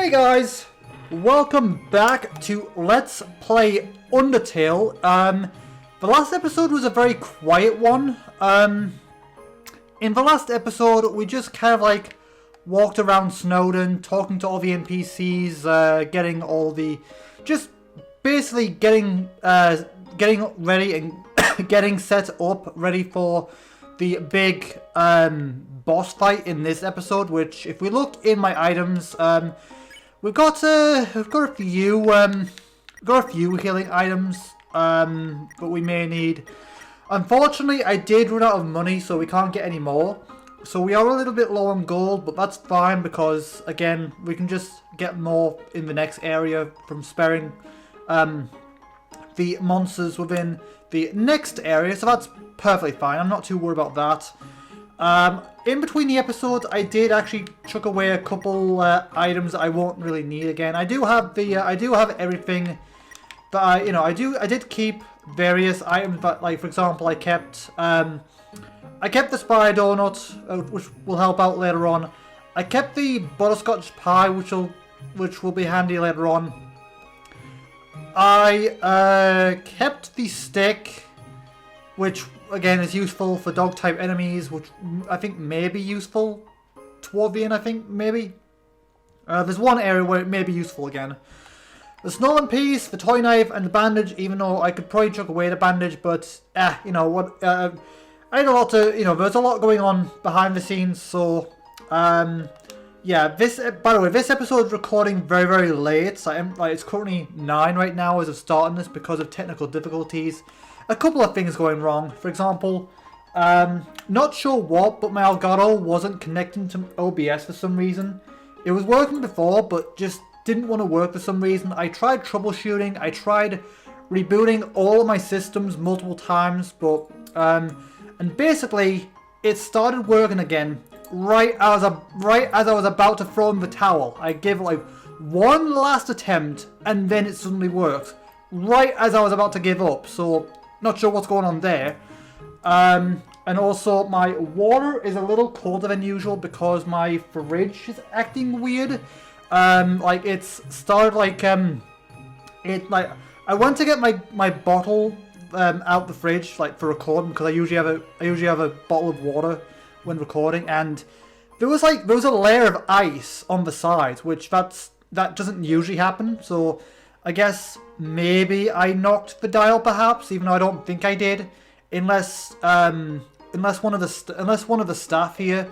Hey guys, welcome back to Let's Play Undertale. The last episode was a very quiet one. In the last episode, we just kind of like walked around Snowdon, talking to all the NPCs, getting all the, just basically getting ready and getting set up, ready for the big boss fight in this episode. Which, if we look in my items, we've got a few healing items that we may need. Unfortunately, I did run out of money, so we can't get any more. So we are a little bit low on gold, but that's fine because, again, we can just get more in the next area from sparing the monsters within the next area. So that's perfectly fine. I'm not too worried about that. In between the episodes, I did actually chuck away a couple items that I won't really need again. I do have everything that I did keep various items, but like for example, I kept the spider donut, which will help out later on. I kept the butterscotch pie, which will be handy later on. I kept the stick, which again is useful for dog type enemies, which I think may be useful toward the end. I think maybe there's one area where it may be useful again. The snowman piece, the toy knife, and the bandage. Even though I could probably chuck away the bandage, but you know what? I had a lot to, there's a lot going on behind the scenes. So yeah. By the way, this episode is recording very, very late. So it's currently 9 right now as of starting this because of technical difficulties. A couple of things going wrong. For example, not sure what, but my Elgato wasn't connecting to OBS for some reason. It was working before, but just didn't want to work for some reason. I tried troubleshooting. I tried rebooting all of my systems multiple times, but and basically it started working again right as I was about to throw in the towel. I gave it like one last attempt, and then it suddenly worked right as I was about to give up. So not sure what's going on there. And also my water is a little colder than usual because my fridge is acting weird. Like it's started like I went to get my bottle out the fridge like for recording because I usually have a bottle of water when recording, and there was a layer of ice on the sides, which that doesn't usually happen. So I guess maybe I knocked the dial, perhaps, even though I don't think I did, unless one of the staff here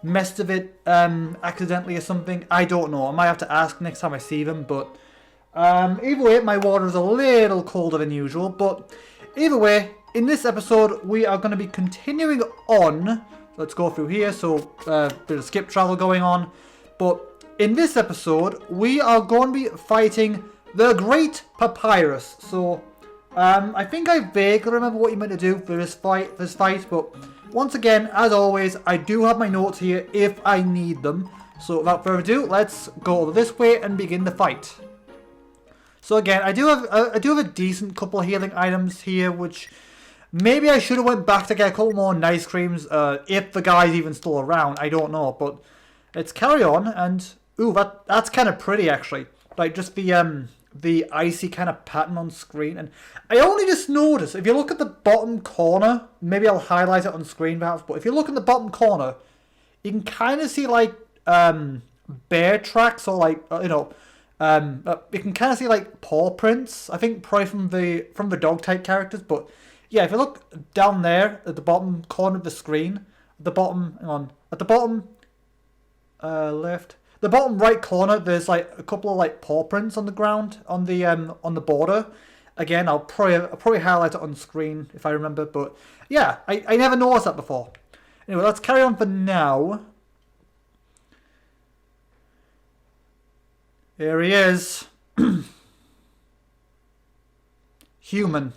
messed with it accidentally or something. I don't know. I might have to ask next time I see them. But either way, my water is a little colder than usual. But either way, in this episode, we are going to be continuing on. Let's go through here. So bit of skip travel going on. But in this episode, we are going to be fighting the Great Papyrus. So I think I vaguely remember what you're meant to do for this fight. But once again, as always, I do have my notes here if I need them. So without further ado, let's go over this way and begin the fight. So again, I do have a decent couple of healing items here, which maybe I should have went back to get a couple more nice creams if the guy's even still around. I don't know, but let's carry on. And ooh, that's kind of pretty actually. Like just the icy kind of pattern on screen. And I only just noticed, if you look at the bottom corner, maybe I'll highlight it on screen perhaps, but if you look in the bottom corner, you can kind of see like bear tracks, or like you can kind of see like paw prints, I think probably from the dog type characters. But yeah, if you look down there at the bottom corner of the screen, at the bottom left, the bottom right corner, there's like a couple of like paw prints on the ground on the border. Again, I'll probably highlight it on screen if I remember. But yeah, I never noticed that before. Anyway, let's carry on for now. Here he is. Human.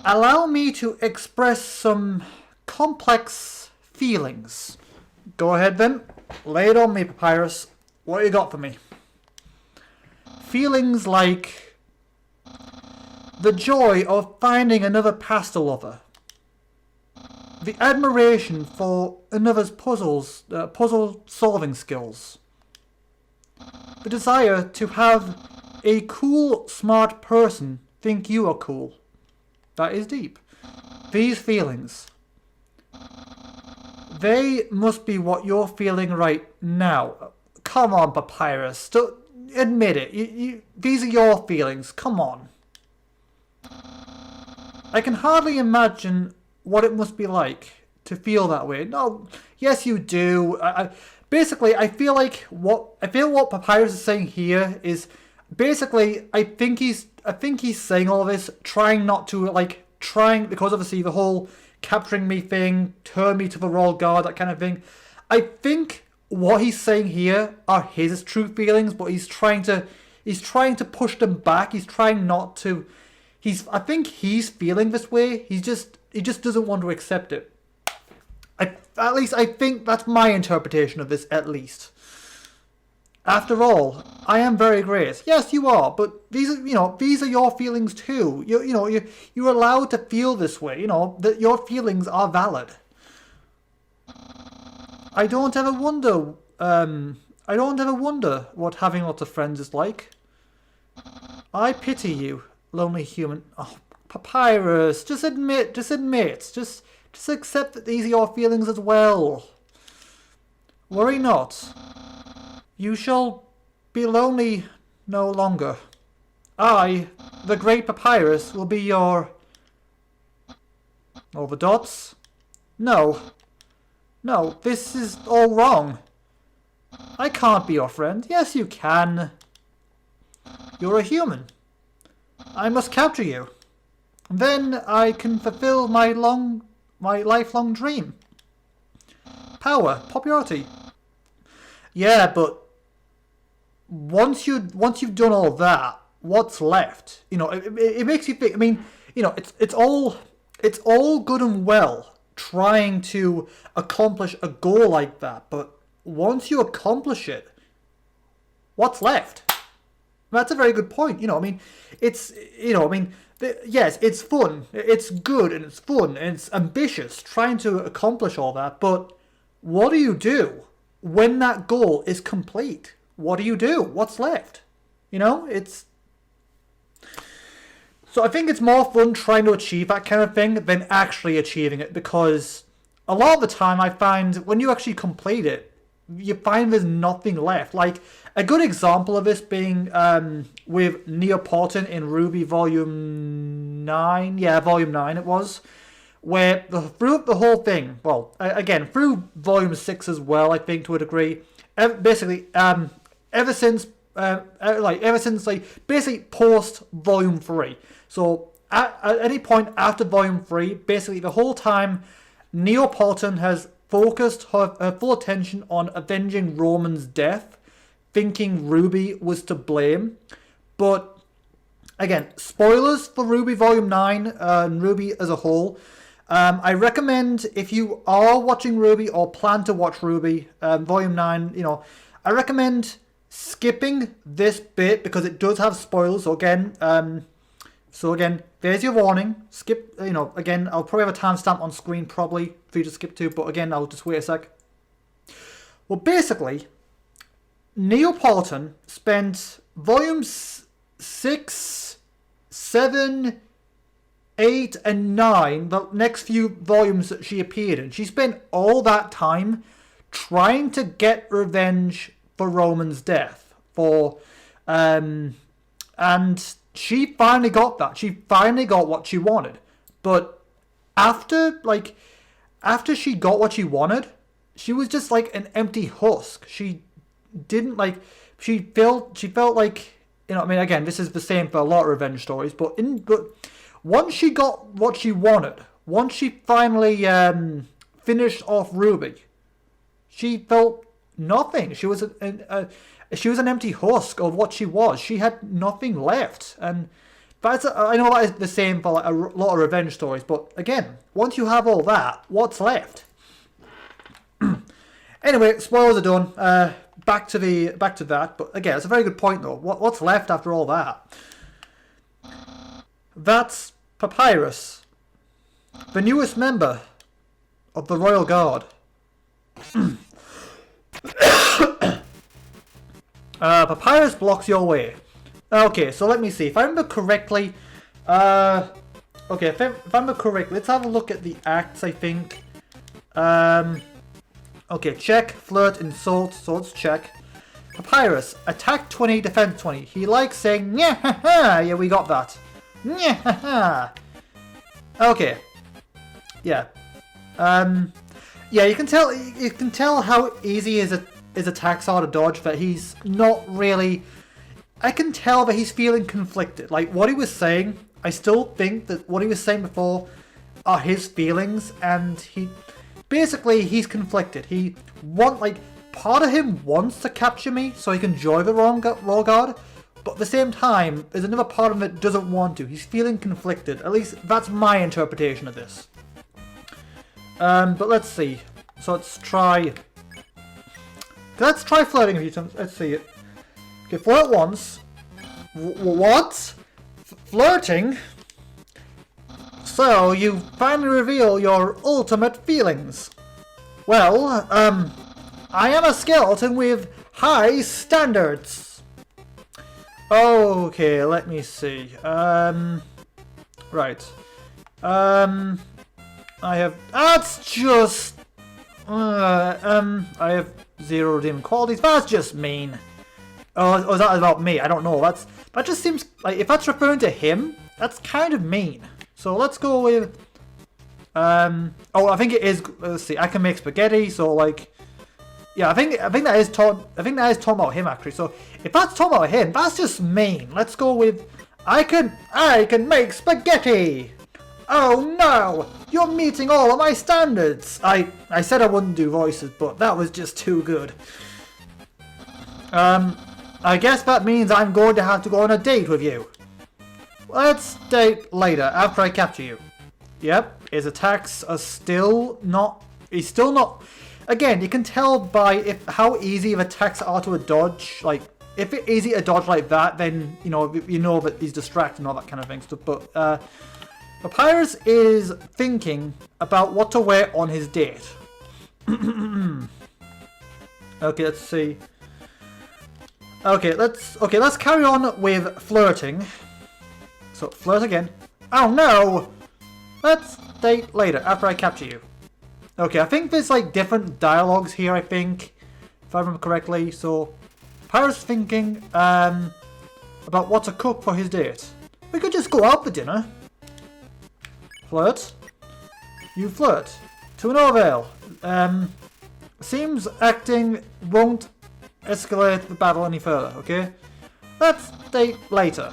Allow me to express some complex feelings. Go ahead then. Lay it on me, Papyrus. What you got for me? Feelings like the joy of finding another pasta lover. the admiration for another's puzzle-solving skills. The desire to have a cool, smart person think you are cool. That is deep. These feelings. They must be what you're feeling right now. Come on, Papyrus. Admit it. These are your feelings. Come on. I can hardly imagine what it must be like to feel that way. No, yes you do. Basically, I feel what Papyrus is saying here is basically I think he's saying all this trying not to because obviously the whole capturing me thing, turn me to the royal guard, that kind of thing. I think what he's saying here are his true feelings, but he's trying to push them back. He's trying not to. I think he's feeling this way. He just doesn't want to accept it. At least I think that's my interpretation of this. At least. After all, I am very great. Yes, you are, but these are your feelings too. You're allowed to feel this way. That your feelings are valid. I don't ever wonder what having lots of friends is like. I pity you, lonely human. Oh, Papyrus, just admit. Just accept that these are your feelings as well. Worry not. You shall be lonely no longer. I, the great Papyrus, will be your... All the dots? No, this is all wrong. I can't be your friend. Yes, you can. You're a human. I must capture you. Then I can fulfill my lifelong dream. Power, popularity. Yeah, but once you've done all that, what's left? It makes you think. I mean, it's all good and well trying to accomplish a goal like that, but once you accomplish it, what's left? That's a very good point. Yes, it's fun, it's good, and it's fun, and it's ambitious trying to accomplish all that, but what do you do when that goal is complete? What do you do? What's left? So I think it's more fun trying to achieve that kind of thing than actually achieving it, because a lot of the time I find when you actually complete it, you find there's nothing left. Like, a good example of this being with Neapolitan in Ruby Volume 9. Yeah, Volume 9 it was. Where through the whole thing, well, again, through Volume 6 as well, I think, to a degree, basically, ever since basically post Volume 3. So at any point after Volume 3, basically the whole time, Neapolitan has focused her full attention on avenging Roman's death, thinking Ruby was to blame. But again, spoilers for Ruby Volume 9 and Ruby as a whole. I recommend, if you are watching Ruby or plan to watch Ruby Volume 9, I recommend skipping this bit because it does have spoilers. So again, there's your warning. Skip, again, I'll probably have a timestamp on screen probably for you to skip to, but again, I'll just wait a sec. Well, basically, Neapolitan spent volumes 6, 7, 8, and 9, the next few volumes that she appeared in. She spent all that time trying to get revenge for Roman's death. And she finally got that. She finally got what she wanted. But after she got what she wanted, she was just like an empty husk. She didn't she felt like, again, this is the same for a lot of revenge stories, but once she got what she wanted, once she finally finished off Ruby, she felt nothing. She was an empty husk of what she was. She had nothing left. And I know that is the same for a lot of revenge stories, but again, once you have all that, what's left? Anyway, spoilers are done. Back to that. But again, it's a very good point though. What's left after all that? That's Papyrus, the newest member of the Royal Guard. Papyrus blocks your way. Okay, so let me see. If I remember correctly, okay, if I remember correctly, let's have a look at the acts, I think. Okay, check, flirt, insult, so let's check. Papyrus, attack 20, defense 20. He likes saying, yeah, yeah, we got that. Yeah, okay. Yeah. Yeah, you can tell how easy his attacks are to dodge, that he's not really... I can tell that he's feeling conflicted. Like, what he was saying, I still think that what he was saying before are his feelings, and basically, he's conflicted. Part of him wants to capture me so he can join the Royal Guard, but at the same time, there's another part of him that doesn't want to. He's feeling conflicted. At least, that's my interpretation of this. But let's see. So let's try flirting a few times. Let's see it. Okay, flirt once. What? Flirting? So, you finally reveal your ultimate feelings. Well, I am a skeleton with high standards. Okay, let me see. Right. I have... That's just... I have 0 redeeming qualities. That's just mean. Oh, is that about me? I don't know. That just seems... Like, if that's referring to him, that's kind of mean. So let's go with... oh, I think it is... Let's see. I can make spaghetti, so like... Yeah, I think that is talking about him, actually. So if that's talking about him, that's just mean. Let's go with... I can make spaghetti! Oh no! You're meeting all of my standards! I said I wouldn't do voices, but that was just too good. I guess that means I'm going to have to go on a date with you. Let's date later, after I capture you. Yep, his attacks are still not... He's still not... Again, you can tell by how easy of attacks are to dodge. Like, if it's easy to dodge like that, then, you know that he's distracted and all that kind of thing. But, Papyrus is thinking about what to wear on his date. Okay, let's see. Okay, let's carry on with flirting. So, flirt again. Oh no! Let's date later, after I capture you. Okay, I think there's like different dialogues here, I think. If I remember correctly. So, Papyrus thinking about what to cook for his date. We could just go out for dinner. Flirt. You flirt. To no avail. Seems acting won't escalate the battle any further, okay? Let's date later.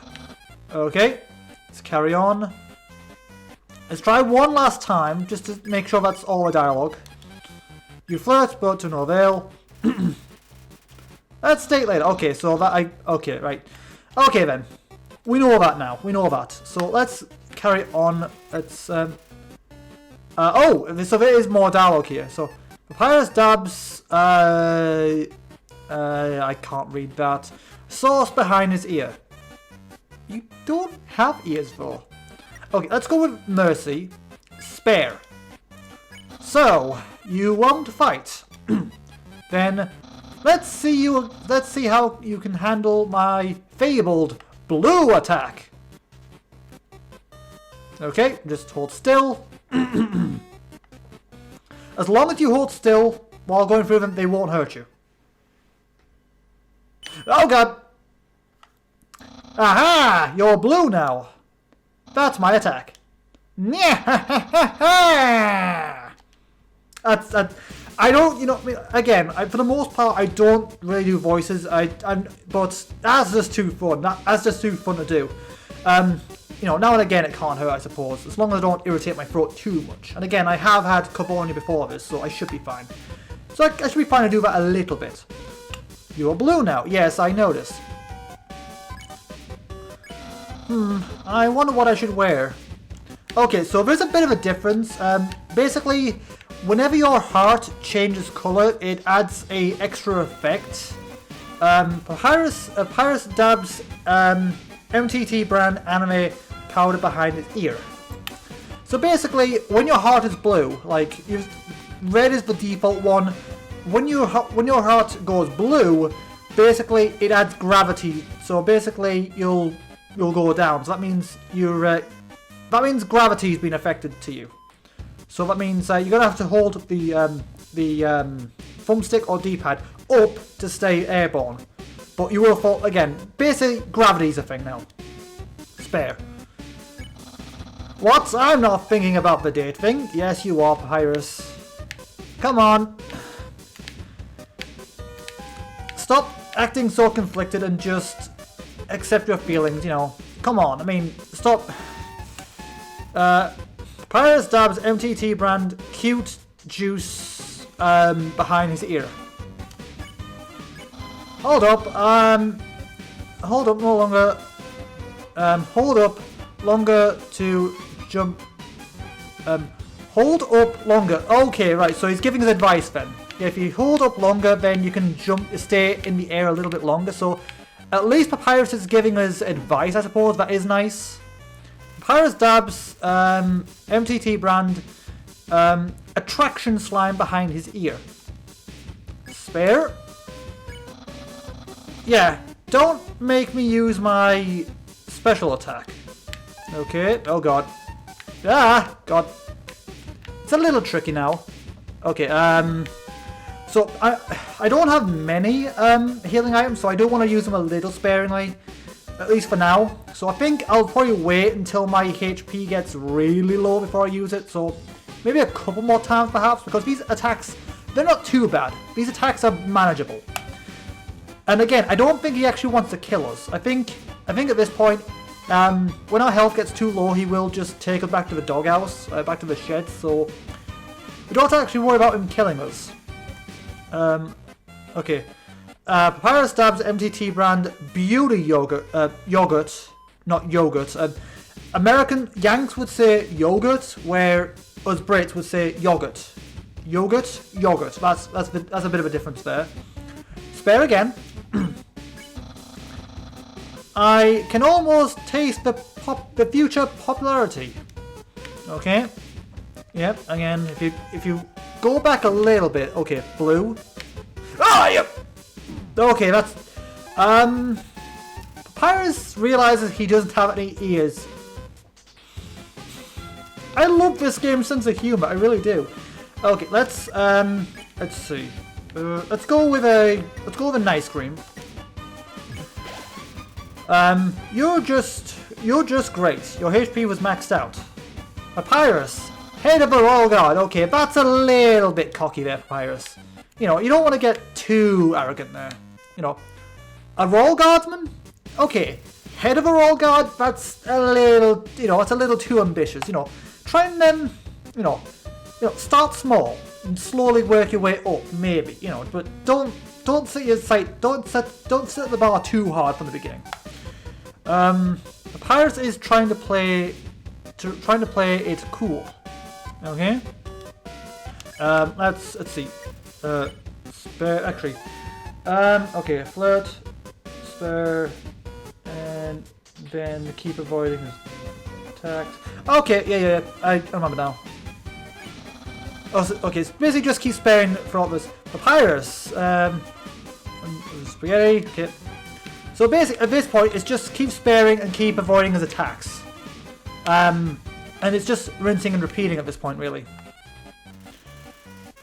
Okay, let's carry on. Let's try one last time, just to make sure that's all the dialogue. You flirt, but to no avail. Let's date later. Okay, so that okay, right. Okay then. We know that now. We know that. So let's carry on. Let's oh, so there is more dialogue here. So Papyrus dabs I can't read that. Sauce behind his ear. You don't have ears though. Okay, let's go with Mercy. Spare. So, you won't fight. Then let's see how you can handle my fabled blue attack. Okay, just hold still. As long as you hold still while going through them, they won't hurt you. Oh god! Aha! You're blue now. That's my attack. That's I don't, again, for the most part, I don't really do voices. But that's just too fun. That's just too fun to do. Now and again, it can't hurt, I suppose, as long as I don't irritate my throat too much. And again, I have had Carboni before this, so I should be fine. So I should be fine to do that a little bit. You're blue now. Yes, I noticed. I wonder what I should wear. Okay, so there's a bit of a difference. Basically, whenever your heart changes color, it adds a extra effect. Papyrus dabs MTT brand anime powder behind his ear. So basically, when your heart is blue, like red is the default one. When your heart goes blue, basically it adds gravity. So basically, you'll go down. So that means gravity's been affected to you. So that means you're gonna have to hold the thumbstick or D-pad up to stay airborne. But you will fall again. Basically, gravity's a thing now. Spare. What? I'm not thinking about the date thing. Yes, you are, Papyrus. Come on. Stop acting so conflicted and just accept your feelings, you know. Come on, I mean, stop. Papyrus dabs MTT brand cute juice behind his ear. Hold up, hold up no longer. Hold up longer to jump. Hold up longer. Okay, right, so he's giving us advice then. Yeah, if you hold up longer, then you can stay in the air a little bit longer. So at least Papyrus is giving us advice, I suppose. That is nice. Papyrus dabs MTT brand attraction slime behind his ear. Spare. Yeah, don't make me use my special attack. Okay, oh god. Ah, god. It's a little tricky now. Okay, so I don't have many healing items, so I do want to use them a little sparingly, at least for now. So I think I'll probably wait until my HP gets really low before I use it. So maybe a couple more times perhaps, because these attacks, they're not too bad. These attacks are manageable. And again, I don't think he actually wants to kill us. I think at this point, when our health gets too low, he will just take us back to the doghouse, back to the shed. So we don't have to actually worry about him killing us. Okay. Papyrus dabs MTT brand beauty yogurt, not yogurt. American Yanks would say yogurt, where us Brits would say yogurt. Yogurt. That's a bit of a difference there. Spare again. I can almost taste the future popularity. Okay. Yep. Again, if you go back a little bit. Okay, blue. Ah, yep. Okay, that's Papyrus realizes he doesn't have any ears. I love this game's sense of humor. I really do. Okay, let's see. Let's go with a nice cream. You're just great. Your HP was maxed out. Papyrus, head of a royal guard. Okay, that's a little bit cocky there, Papyrus. You know, you don't want to get too arrogant there. You know, a royal guardsman? Okay, head of a royal guard. That's a little, it's a little too ambitious. You know, try and then, start small and slowly work your way up, maybe. But don't set your sight. Don't set the bar too hard from the beginning. Papyrus is trying to play it cool. Okay. Let's see. Spare actually. Okay, flirt, spare, and then keep avoiding his attacks. Okay, yeah. I remember now. Oh, so, okay, so basically just keep sparing throughout this. Papyrus, spaghetti. Okay. So basically, at this point, it's just keep sparing and keep avoiding his attacks. And it's just rinsing and repeating at this point, really.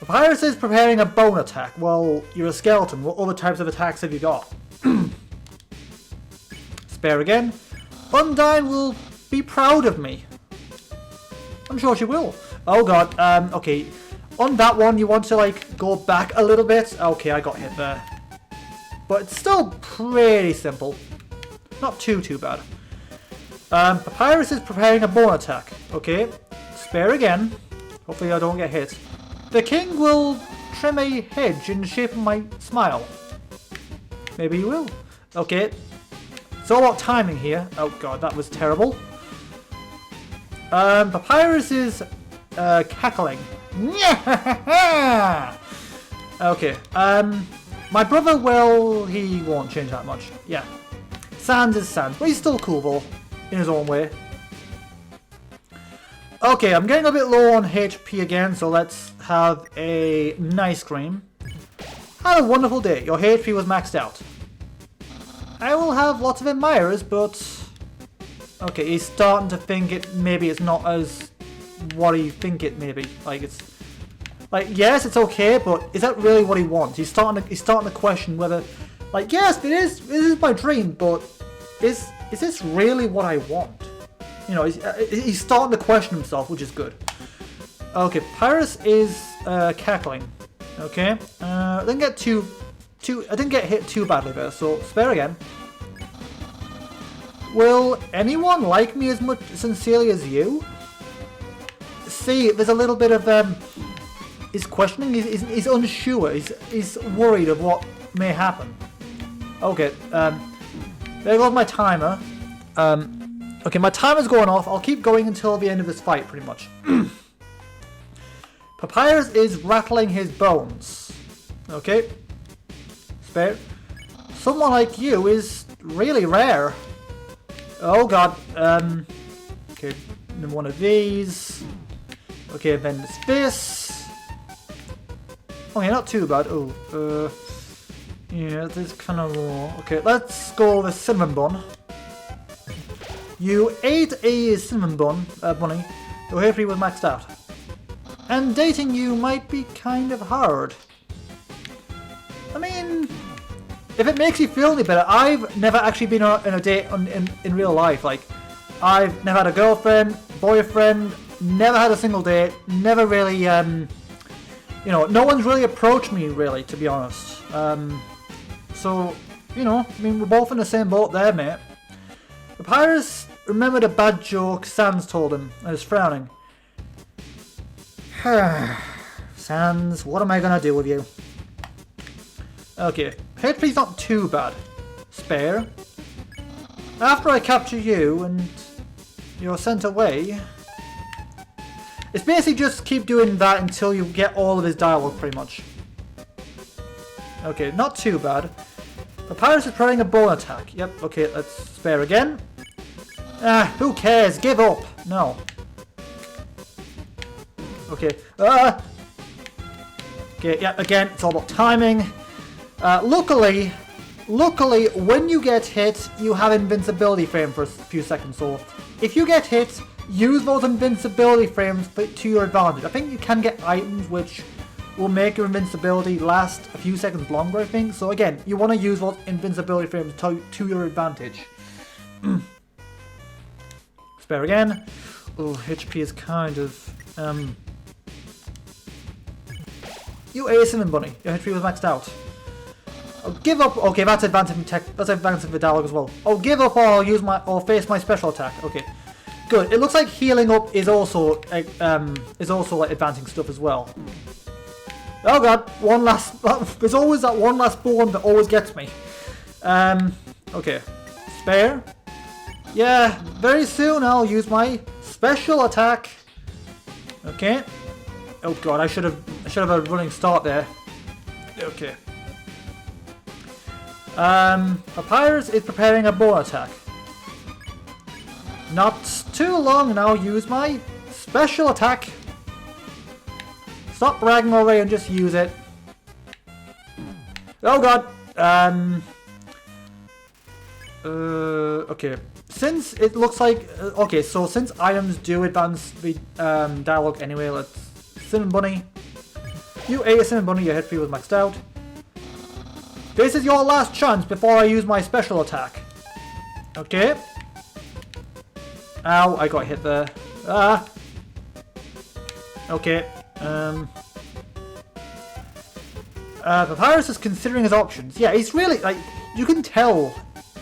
Papyrus is preparing a bone attack. Well, you're a skeleton. What other types of attacks have you got? Spare again. Undyne will be proud of me. I'm sure she will. Oh god. Okay. On that one, you want to go back a little bit. Okay, I got hit there. But it's still pretty simple. Not too bad. Papyrus is preparing a bone attack. Okay. Spare again. Hopefully I don't get hit. The king will trim a hedge in the shape of my smile. Maybe he will. Okay. It's all about timing here. Oh god, that was terrible. Papyrus is cackling. Okay. My brother, well, he won't change that much. Yeah. Sans is Sans, but he's still cool though, in his own way. Okay, I'm getting a bit low on HP again, so let's have a nice cream. Have a wonderful day. Your HP was maxed out. I will have lots of admirers, but... Okay, he's starting to think maybe it's not as what you think it may be. Like, it's... Like, yes, it's okay, but is that really what he wants? He's starting to question whether... Like, yes, it is my dream, but is this really what I want? You know, he's starting to question himself, which is good. Okay, Pyrus is cackling. Okay, I didn't get hit too badly there, so spare again. Will anyone like me as much sincerely as you? See, there's a little bit of he's questioning. He's unsure. He's worried of what may happen. Okay, there goes my timer. Okay, my timer's going off. I'll keep going until the end of this fight, pretty much. Papyrus is rattling his bones. Okay. Spare. Someone like you is really rare. Oh god. Okay, one of these. Okay, then it's this. Okay, not too bad. Oh, yeah, this is kind of low. Okay, let's go with cinnamon bun. You ate a cinnamon bun, bunny. Your HP was maxed out. And dating you might be kind of hard. I mean, if it makes you feel any better, I've never actually been on a date in real life. Like, I've never had a girlfriend, boyfriend, never had a single date, never really, you know, no one's really approached me, really, to be honest. So, you know, I mean, we're both in the same boat there, mate. Papyrus remembered a bad joke Sans told him and is frowning. Sans, what am I gonna do with you? Okay, HP's not too bad. Spare. After I capture you and you're sent away... It's basically just keep doing that until you get all of his dialogue, pretty much. Okay, not too bad. Papyrus is trying a bone attack. Yep, okay, let's spare again. Ah, who cares? Give up! No. Okay. Okay, yeah, again, it's all about timing. Luckily, when you get hit, you have invincibility frame for a few seconds. So, if you get hit, use those invincibility frames to your advantage. I think you can get items which will make your invincibility last a few seconds longer, I think. So again, you want to use those invincibility frames to your advantage. Spare again. Oh, HP is kind of... You ate a cinnamon bunny. Your HP was maxed out. I'll give up. Okay, that's advancing tech. That's advancing the dialogue as well. I'll give up or I'll use my or face my special attack. Okay, good. It looks like healing up is also like advancing stuff as well. Oh god, one last. There's always that one last bone that always gets me. Okay, spare. Yeah, very soon I'll use my special attack. Okay. Oh god, I should have a running start there. Okay. Papyrus is preparing a bow attack. Not too long and I'll use my special attack. Stop bragging already and just use it. Oh god. Okay. Since it looks like okay, so since items do advance the dialogue anyway, let's Cinnamon Bunny. You ate a Cinnamon Bunny, your HP was maxed out. This is your last chance before I use my special attack. Okay. Ow, I got hit there. Ah. Okay. Papyrus is considering his options. Yeah, he's really like you can tell.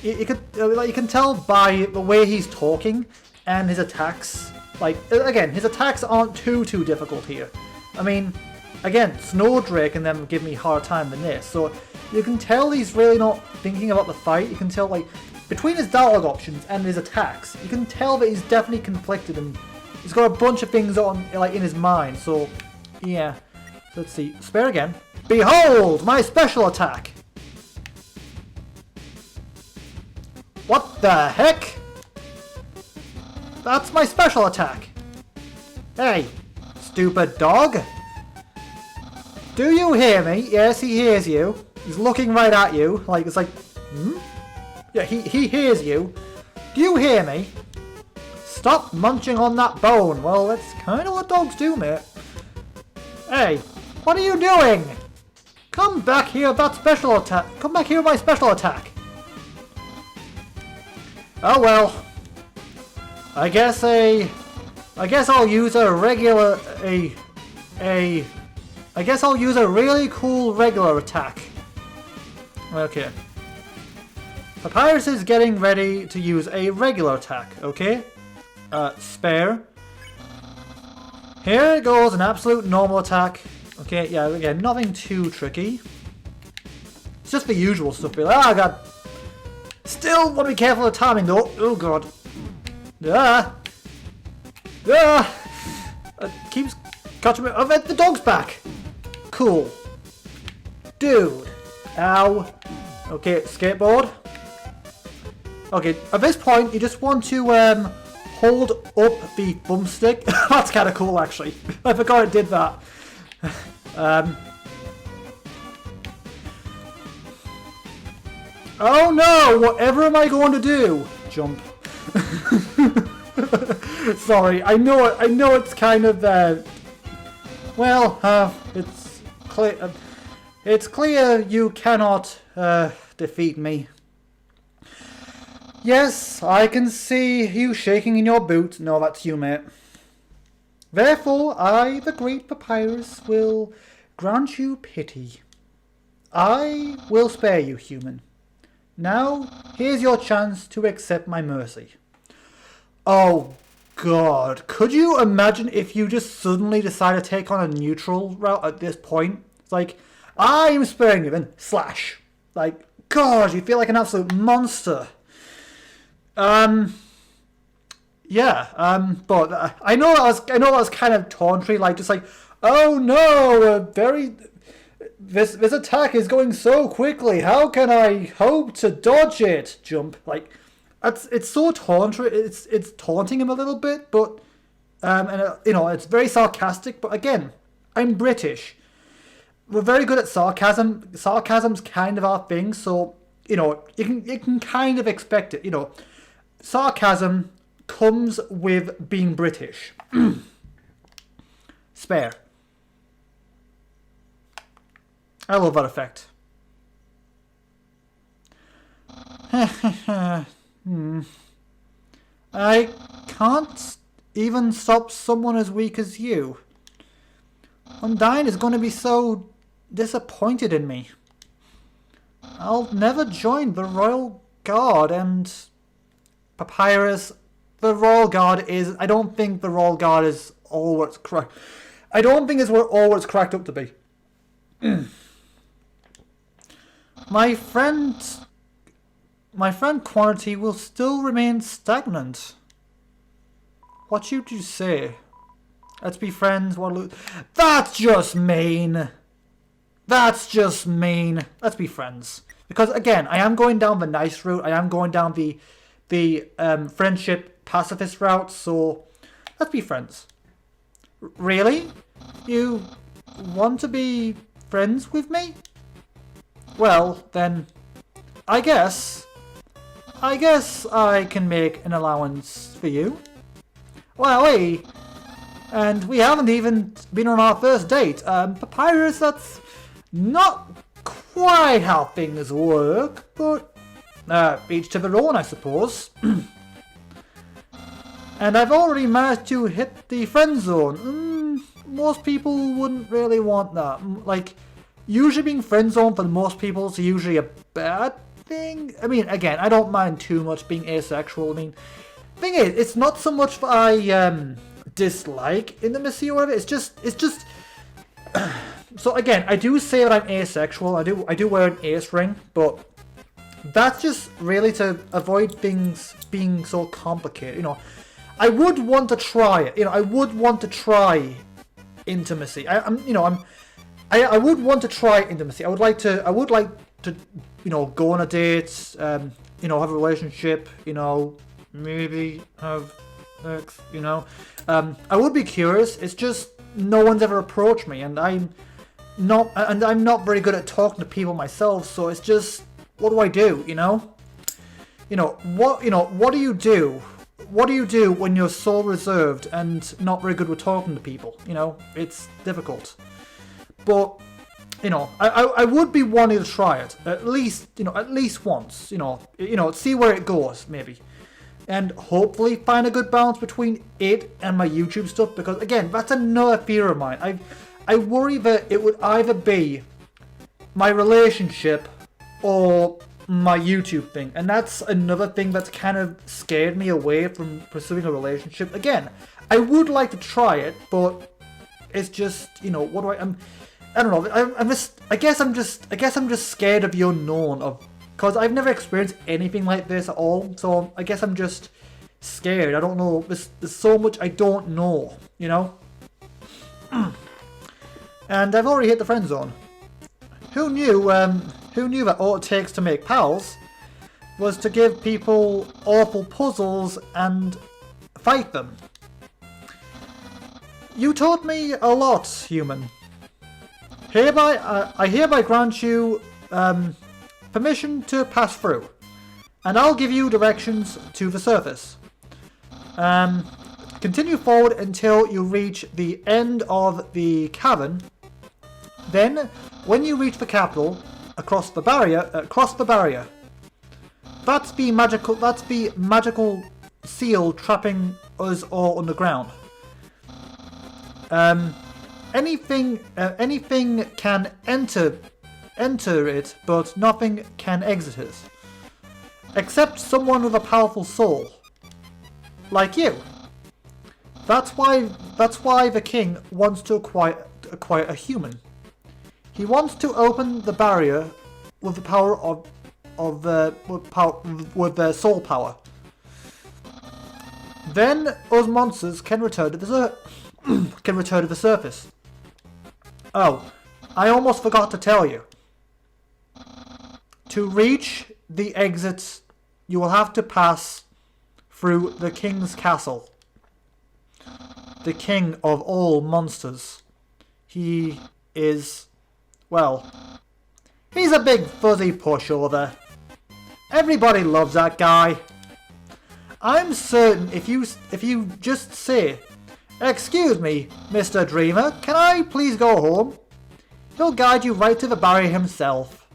You can tell by the way he's talking and his attacks. Like again, his attacks aren't too difficult here. I mean, again, Snowdrake and them give me harder time than this. So you can tell he's really not thinking about the fight. You can tell like between his dialogue options and his attacks, you can tell that he's definitely conflicted and he's got a bunch of things on like in his mind. So yeah, let's see. Spare again. Behold my special attack. What the heck? That's my special attack. Hey, stupid dog. Do you hear me? Yes, he hears you. He's looking right at you. Like, it's like, hmm? Yeah, he hears you. Do you hear me? Stop munching on that bone. Well, that's kind of what dogs do, mate. Hey, what are you doing? Come back here with that special attack. Come back here with my special attack. Oh well. I guess I'll use a regular I guess I'll use a really cool regular attack. Okay. Papyrus is getting ready to use a regular attack, okay? Spare. Here goes an absolute normal attack. Okay, yeah, again, nothing too tricky. It's just the usual stuff. Be like, oh god. Still want to be careful of the timing though. Oh god. Ah! Ah! It keeps catching me. Oh, the dog's back! Cool. Dude. Ow. Okay, skateboard. Okay, at this point, you just want to hold up the thumbstick. That's kind of cool, actually. I forgot it did that. Oh no! Whatever am I going to do? Jump. Sorry, I know it's kind of well, it's clear. It's clear you cannot defeat me. Yes, I can see you shaking in your boots. No, that's you, mate. Therefore, I, the great Papyrus, will grant you pity. I will spare you, human. Now, here's your chance to accept my mercy. Oh, God. Could you imagine if you just suddenly decide to take on a neutral route at this point? It's like, I'm sparing you, then slash. Like, God, you feel like an absolute monster. Yeah, but I know that was kind of tawdry, like, just like, oh no, this attack is going so quickly, how can I hope to dodge it? Jump, like, it's so tawdry, it's taunting him a little bit, but, you know, it's very sarcastic, but again, I'm British. We're very good at sarcasm. Sarcasm's kind of our thing, so, you know, you can kind of expect it, you know. Sarcasm comes with being British. Spare. I love that effect. I can't even stop someone as weak as you. Undyne is going to be so disappointed in me. I'll never join the Royal Guard, and Papyrus, the Royal Guard is... I don't think the Royal Guard is all what's correct. I don't think it's all what's cracked up to be. My friend quantity will still remain stagnant. What should you say? Let's be friends. That's just mean. That's just mean. Let's be friends. Because again, I am going down the nice route. I am going down the friendship pacifist route. So let's be friends. Really? You want to be friends with me? Well, then, I guess I can make an allowance for you. Well, and we haven't even been on our first date. Papyrus, that's not quite how things work, but each to their own, I suppose. And I've already managed to hit the friend zone. Most people wouldn't really want that. Like, usually being friend zoned for most people is usually a bad thing. I mean, again, I don't mind too much being asexual. I mean, thing is, it's not so much that I dislike intimacy or whatever. It's just. So again, I do say that I'm asexual. I do wear an ace ring, but that's just really to avoid things being so complicated. You know, I would want to try it. You know, I would want to try intimacy. I would want to try intimacy. I would like to, you know, go on a date, you know, have a relationship, you know, maybe have You know, I would be curious. It's just no one's ever approached me, and I'm not very good at talking to people myself. So it's just, what do I do? You know, what do you do? What do you do when you're so reserved and not very good with talking to people? You know, it's difficult. But I would be wanting to try it at least once. See where it goes maybe, and hopefully find a good balance between it and my YouTube stuff. Because again, that's another fear of mine. I worry that it would either be my relationship or my YouTube thing, and that's another thing that's kind of scared me away from pursuing a relationship. Again, I would like to try it, but it's just, what do I don't know. I guess I'm just scared of the unknown, because I've never experienced anything like this at all. So I guess I'm just scared. I don't know. There's so much I don't know, And I've already hit the friend zone. Who knew that all it takes to make pals was to give people awful puzzles and fight them? You taught me a lot, human. I hereby grant you permission to pass through, and I'll give you directions to the surface. Continue forward until you reach the end of the cavern. Then, when you reach the capital, cross the barrier. That's the magical seal trapping us all underground. Anything can enter it, but nothing can exit it, except someone with a powerful soul, like you. That's why the king wants to acquire a human. He wants to open the barrier with the power with their soul power. Then us monsters can return to the surface. Oh, I almost forgot to tell you. To reach the exits, you will have to pass through the king's castle. The king of all monsters. He is, well, he's a big fuzzy pushover. Everybody loves that guy. I'm certain if you just say, "Excuse me, Mr. Dreamer, can I please go home?" he'll guide you right to the barrier himself.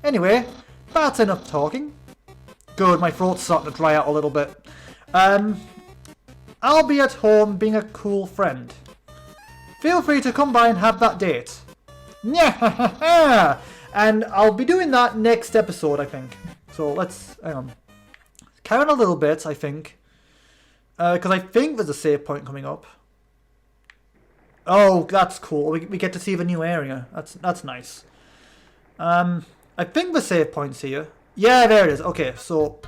Anyway, that's enough talking. Good, my throat's starting to dry out a little bit. I'll be at home being a cool friend. Feel free to come by and have that date. Yeah, and I'll be doing that next episode, I think. So let's carry on a little bit, I think. Because I think there's a save point coming up. Oh, that's cool. We get to see the new area. That's nice. I think the save point's here. Yeah, there it is. Okay, so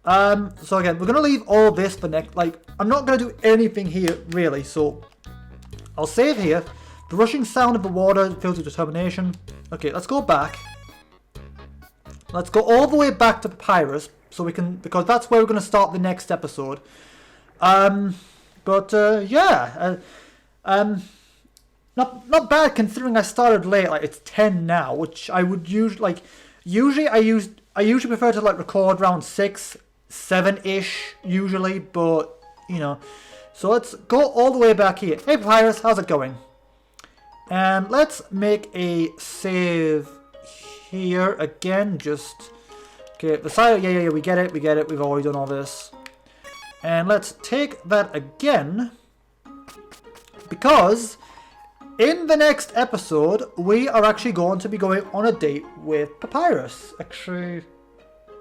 again, we're gonna leave all this for next. I'm not gonna do anything here really. So I'll save here. The rushing sound of the water fills with determination. Okay, let's go back. Let's go all the way back to Papyrus, so we can, because that's where we're gonna start the next episode. Yeah. Not bad considering I started late. It's 10 now, which I would usually I usually prefer to record around 6, 7-ish usually, but so let's go all the way back here. Hey Papyrus, how's it going? And let's make a save here again. Just okay. The side, yeah. We get it. We've already done all this. And let's take that again, because in the next episode we are actually going to be going on a date with Papyrus. Actually,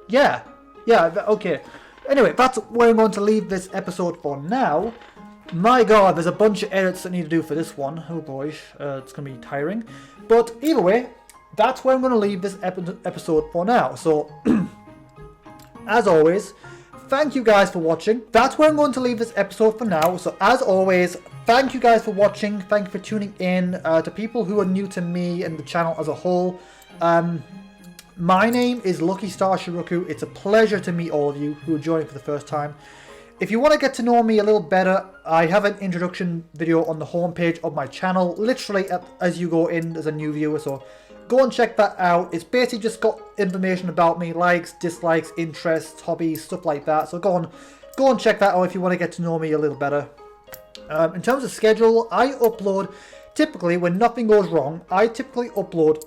yeah, okay. Anyway, that's where I'm going to leave this episode for now. My god, there's a bunch of edits that I need to do for this one. Oh boy, it's going to be tiring. But either way, that's where I'm going to leave this episode for now. So, as always, thank you guys for watching. That's where I'm going to leave this episode for now. So as always, thank you guys for watching. Thank you for tuning in. To people who are new to me and the channel as a whole, my name is Lucky Star Shi-Roku. It's a pleasure to meet all of you who are joining for the first time. if you want to get to know me a little better, I have an introduction video on the homepage of my channel. Literally, as you go in as a new viewer, so go and check that out. It's basically just got information about me, likes, dislikes, interests, hobbies, stuff like that. So go and check that out if you want to get to know me a little better. In terms of schedule, I upload, typically when nothing goes wrong, I typically upload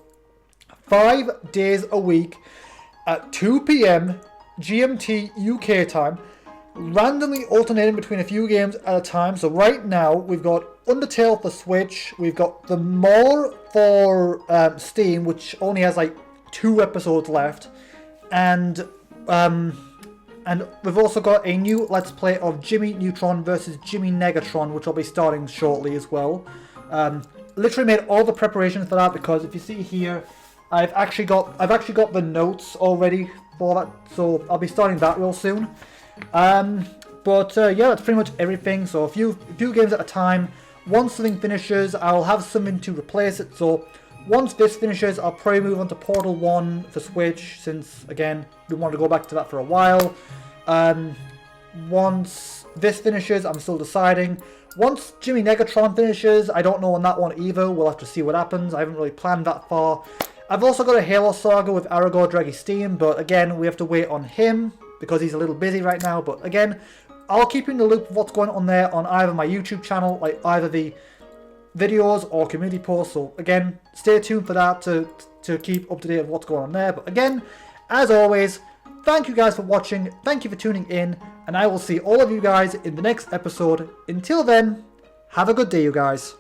5 days a week at 2 PM GMT UK time, randomly alternating between a few games at a time. So right now we've got Undertale for Switch, we've got The More for Steam, which only has like 2 episodes left, and we've also got a new Let's Play of Jimmy Neutron versus Jimmy Negatron, which I'll be starting shortly as well. Literally made all the preparations for that, because if you see here, I've actually got the notes already for that, so I'll be starting that real soon. Yeah, that's pretty much everything. So a few games at a time. Once something finishes, I'll have something to replace it. So once this finishes, I'll probably move on to Portal 1 for Switch, since again we wanted to go back to that for a while. Once this finishes, I'm still deciding. Once Jimmy Negatron finishes, I don't know on that one either. We'll have to see what happens. I haven't really planned that far. I've also got a Halo Saga with Aragorn Draggy Steam, but again, we have to wait on him because he's a little busy right now. But again, I'll keep you in the loop of what's going on there on either my YouTube channel, like either the videos or community posts. So again, stay tuned for that to keep up to date with what's going on there. But again, as always, thank you guys for watching, thank you for tuning in, and I will see all of you guys in the next episode. Until then, have a good day, you guys.